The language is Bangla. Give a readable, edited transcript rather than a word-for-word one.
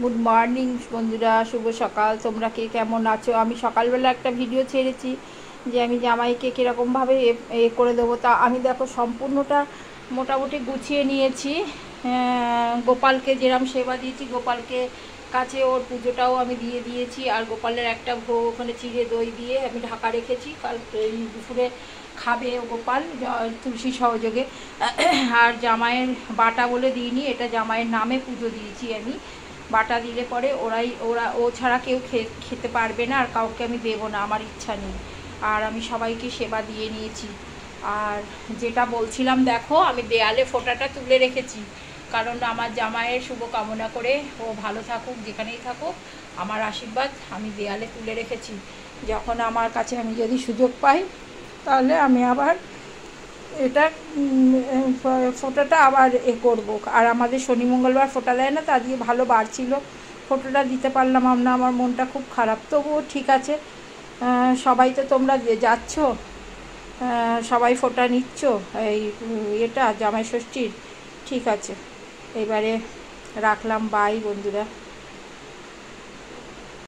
গুড মর্নিং বন্ধুরা, শুভ সকাল। তোমরা কে কেমন আছো? আমি সকালবেলা একটা ভিডিও ছেড়েছি যে আমি জামাইকে কীরকমভাবে করে দেবো। তা আমি দেখো সম্পূর্ণটা মোটামুটি গুছিয়ে নিয়েছি। গোপালকে যেরকম সেবা দিয়েছি, গোপালকে কাছে ওর পুজোটাও আমি দিয়ে দিয়েছি। আর গোপালের একটা ভোগ ওখানে চিড়ে দই দিয়ে আমি ঢাকা রেখেছি, কাল এই দুপুরে খাবে ও গোপাল তুলসী সহযোগে। আর জামাইয়ের বাটা বলে দিইনি, এটা জামাইয়ের নামে পুজো দিয়েছি আমি। বাটা দিলে পরে ও ছাড়া কেউ খেতে পারবে না, আর কাউকে আমি দেবো না, আমার ইচ্ছা নেই। আর আমি সবাইকে সেবা দিয়ে নিয়েছি। আর যেটা বলছিলাম, দেখো আমি দেয়ালে ফোঁটাটা তুলে রেখেছি, কারণ আমার জামাইয়ের শুভ কামনা করে ও ভালো থাকুক, যেখানেই থাকুক, আমার আশীর্বাদ আমি দেয়ালে তুলে রেখেছি। যখন আমার কাছে আমি যদি সুযোগ পাই, তাহলে আমি আবার এটা ফোঁটাটা আবার করবো। আর আমাদের শনি মঙ্গলবার ফোঁটা দেয় না, তা দিয়ে ভালো বার ছিল, ফোঁটাটা দিতে পারলাম না, আমার মনটা খুব খারাপ। তবুও ঠিক আছে, সবাই তো তোমরা যাচ্ছ, সবাই ফোঁটা নিচ্ছ এই এটা জামাই ষষ্ঠীর। ঠিক আছে, এবারে রাখলাম, বাই বন্ধুরা।